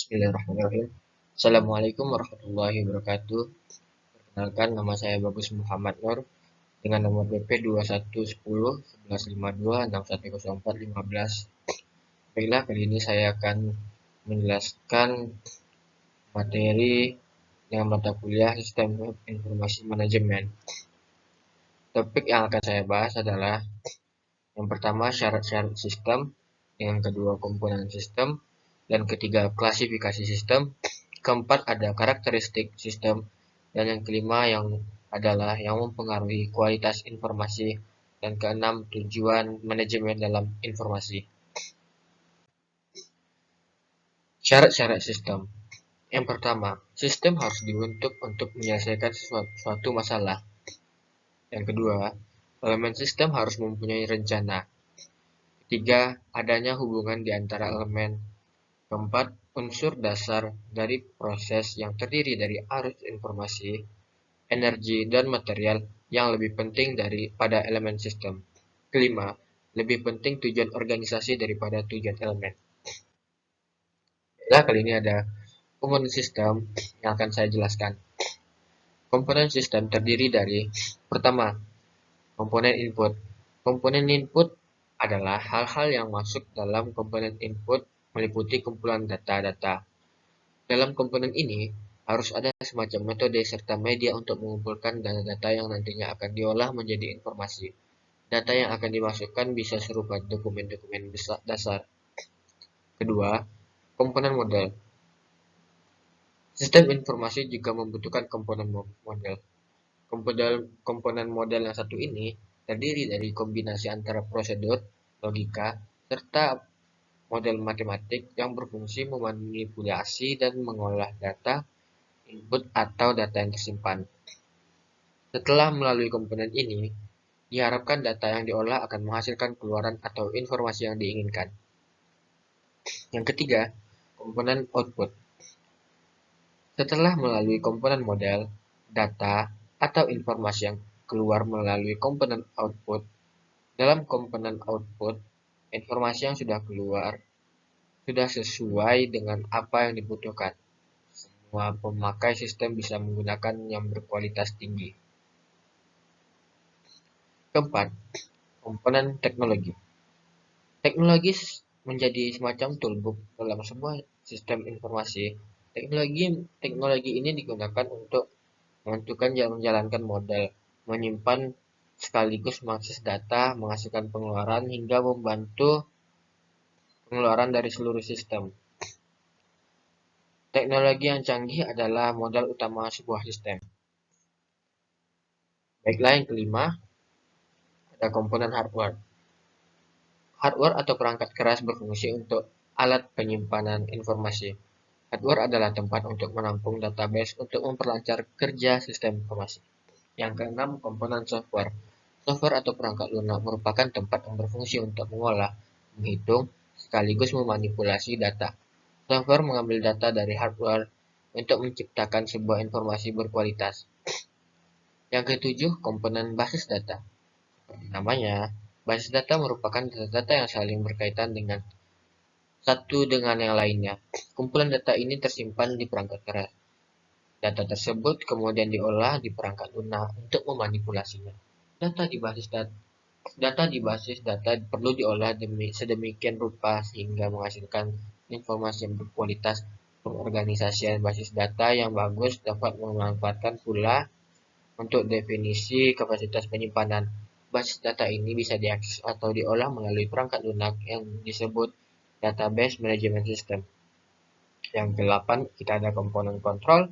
Bismillahirrahmanirrahim. Assalamualaikum warahmatullahi wabarakatuh. Perkenalkan, nama saya Bagus Muhammad Nur dengan nomor BP 2110 1152 6104 15. Baiklah, kali ini saya akan menjelaskan materi dengan mata kuliah Sistem Informasi Manajemen. Topik yang akan saya bahas adalah yang pertama syarat-syarat sistem, yang kedua komponen sistem, dan ketiga klasifikasi sistem. Keempat ada karakteristik sistem, dan yang kelima yang adalah yang mempengaruhi kualitas informasi, dan keenam tujuan manajemen dalam informasi. Syarat-syarat sistem. Yang pertama, sistem harus dibentuk untuk menyelesaikan suatu masalah. Yang kedua, elemen sistem harus mempunyai rencana. Ketiga, adanya hubungan di antara elemen. Keempat, unsur dasar dari proses yang terdiri dari arus informasi, energi, dan material yang lebih penting daripada elemen sistem. Kelima, lebih penting tujuan organisasi daripada tujuan elemen. Nah, kali ini ada komponen sistem yang akan saya jelaskan. Komponen sistem terdiri dari, pertama, komponen input. Komponen input adalah hal-hal yang masuk dalam komponen input meliputi kumpulan data-data. Dalam komponen ini, harus ada semacam metode serta media untuk mengumpulkan data-data yang nantinya akan diolah menjadi informasi. Data yang akan dimasukkan bisa serupa dokumen-dokumen dasar. Kedua, komponen model. Sistem informasi juga membutuhkan komponen model. Komponen model yang satu ini terdiri dari kombinasi antara prosedur, logika, serta model matematik yang berfungsi memanipulasi dan mengolah data input atau data yang tersimpan. Setelah melalui komponen ini, diharapkan data yang diolah akan menghasilkan keluaran atau informasi yang diinginkan. Yang ketiga, komponen output. Setelah melalui komponen model, data, atau informasi yang keluar melalui komponen output, dalam komponen output, informasi yang sudah keluar sudah sesuai dengan apa yang dibutuhkan. Semua pemakai sistem bisa menggunakan yang berkualitas tinggi. Keempat, komponen teknologi. Teknologi menjadi semacam toolbox dalam sebuah sistem informasi. Teknologi ini digunakan untuk menentukan dan menjalankan model, menyimpan sekaligus mengakses data, menghasilkan pengeluaran, hingga membantu pengeluaran dari seluruh sistem. Teknologi yang canggih adalah modal utama sebuah sistem. Baiklah, yang kelima, ada komponen hardware. Hardware atau perangkat keras berfungsi untuk alat penyimpanan informasi. Hardware adalah tempat untuk menampung database untuk memperlancar kerja sistem informasi. Yang keenam, komponen software. Software atau perangkat lunak merupakan tempat yang berfungsi untuk mengolah, menghitung, sekaligus memanipulasi data. Software mengambil data dari hardware untuk menciptakan sebuah informasi berkualitas. Yang ketujuh, komponen basis data. Seperti namanya, basis data merupakan data-data yang saling berkaitan dengan satu dengan yang lainnya. Kumpulan data ini tersimpan di perangkat keras. Data tersebut kemudian diolah di perangkat lunak untuk memanipulasinya. Data di basis data perlu diolah sedemikian rupa sehingga menghasilkan informasi yang berkualitas. Pengorganisasian basis data yang bagus dapat memanfaatkan pula untuk definisi kapasitas penyimpanan. Basis data ini bisa diakses atau diolah melalui perangkat lunak yang disebut database management system. Yang kedelapan, kita ada komponen kontrol.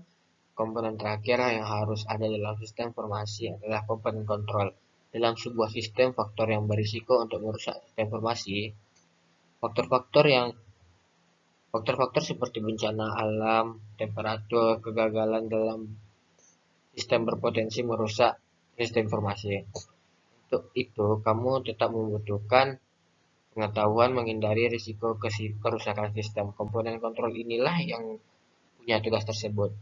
Komponen terakhir yang harus ada dalam sistem informasi adalah komponen kontrol. Dalam sebuah sistem, faktor yang berisiko untuk merusak sistem informasi, faktor seperti bencana alam, temperatur, kegagalan dalam sistem berpotensi merusak sistem informasi. Untuk itu, kamu tetap membutuhkan pengetahuan menghindari risiko kerusakan sistem. Komponen kontrol inilah yang punya tugas tersebut.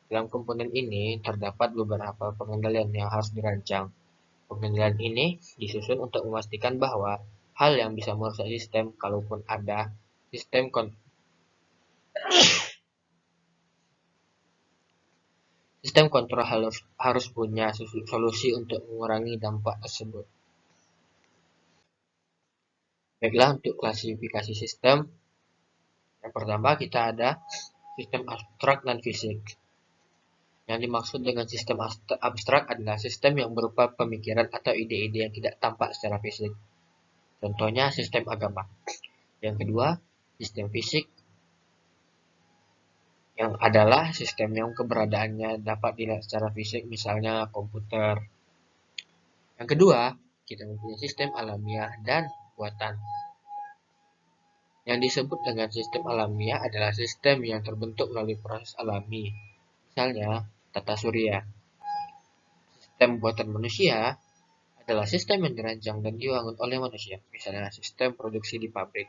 Dalam komponen ini terdapat beberapa pengendalian yang harus dirancang. Pengendalian ini disusun untuk memastikan bahwa hal yang bisa merusak sistem, kalaupun ada, Sistem kontrol harus punya solusi untuk mengurangi dampak tersebut. Baiklah, untuk klasifikasi sistem, yang pertama kita ada sistem abstrak dan fisik. Yang dimaksud dengan sistem abstrak adalah sistem yang berupa pemikiran atau ide-ide yang tidak tampak secara fisik. Contohnya sistem agama. Yang kedua, sistem fisik yang adalah sistem yang keberadaannya dapat dilihat secara fisik, misalnya komputer. Yang kedua, kita mempunyai sistem alamiah dan buatan. Yang disebut dengan sistem alamiah adalah sistem yang terbentuk melalui proses alami. Misalnya, tata surya. Sistem buatan manusia adalah sistem yang dirancang dan dibangun oleh manusia. Misalnya, sistem produksi di pabrik.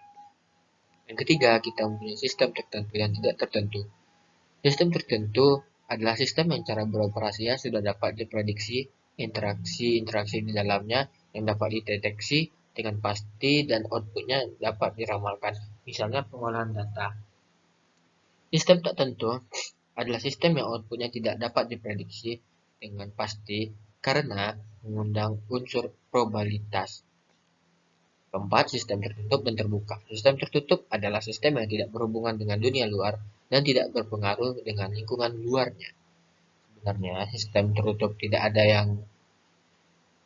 Yang ketiga, kita mempunyai sistem tertentu dan tidak tertentu. Sistem tertentu adalah sistem yang cara beroperasinya sudah dapat diprediksi, interaksi di dalamnya yang dapat dideteksi dengan pasti dan outputnya dapat diramalkan, misalnya pengolahan data. Sistem tertentu adalah sistem yang outputnya tidak dapat diprediksi dengan pasti karena mengundang unsur probabilitas. Keempat, sistem tertutup dan terbuka. Sistem tertutup adalah sistem yang tidak berhubungan dengan dunia luar dan tidak berpengaruh dengan lingkungan luarnya. Sebenarnya, sistem tertutup tidak ada yang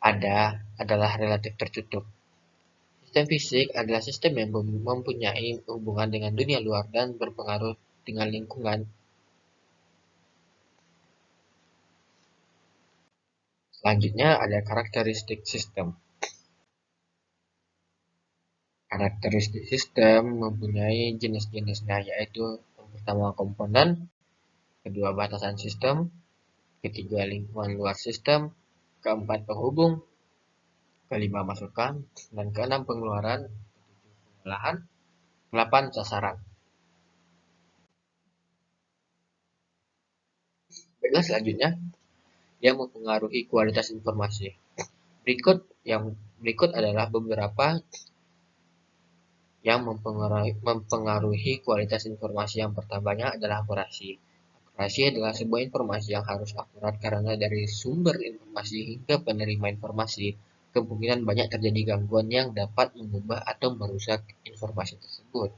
ada adalah relatif tertutup. Sistem fisik adalah sistem yang mempunyai hubungan dengan dunia luar dan berpengaruh dengan lingkungan. Selanjutnya ada karakteristik sistem. Karakteristik sistem mempunyai jenis-jenisnya, yaitu yang pertama komponen, kedua batasan sistem, ketiga lingkungan luar sistem, keempat penghubung, kelima masukan, dan keenam pengeluaran, pengolahan, delapan sasaran. Baiklah, selanjutnya yang mempengaruhi kualitas informasi. Berikut adalah beberapa yang mempengaruhi kualitas informasi. Yang pertamanya adalah akurasi. Akurasi adalah sebuah informasi yang harus akurat karena dari sumber informasi hingga penerima informasi, kemungkinan banyak terjadi gangguan yang dapat mengubah atau merusak informasi tersebut.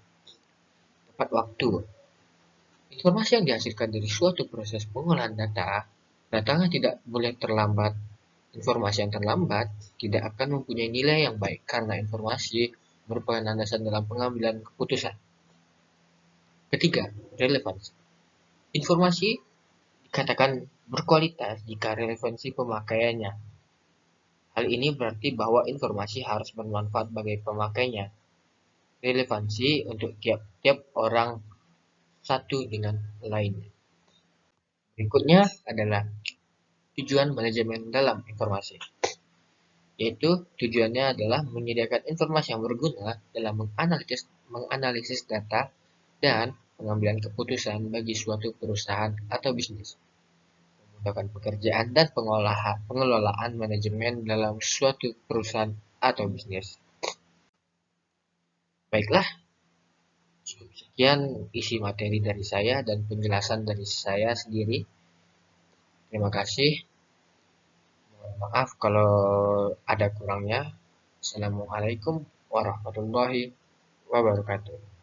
Tepat waktu. Informasi yang dihasilkan dari suatu proses pengolahan data, datanya tidak boleh terlambat. Informasi yang terlambat tidak akan mempunyai nilai yang baik karena informasi merupakan landasan dalam pengambilan keputusan. Ketiga, relevansi. Informasi dikatakan berkualitas jika relevansi pemakaiannya. Hal ini berarti bahwa informasi harus bermanfaat bagi pemakainya. Relevansi untuk tiap-tiap orang satu dengan lainnya. Berikutnya adalah tujuan manajemen dalam informasi, yaitu tujuannya adalah menyediakan informasi yang berguna dalam menganalisis data dan pengambilan keputusan bagi suatu perusahaan atau bisnis, memudahkan pekerjaan dan pengelolaan manajemen dalam suatu perusahaan atau bisnis. Baiklah, cukup sekian isi materi dari saya dan penjelasan dari saya sendiri. Terima kasih. Maaf kalau ada kurangnya. Assalamualaikum warahmatullahi wabarakatuh.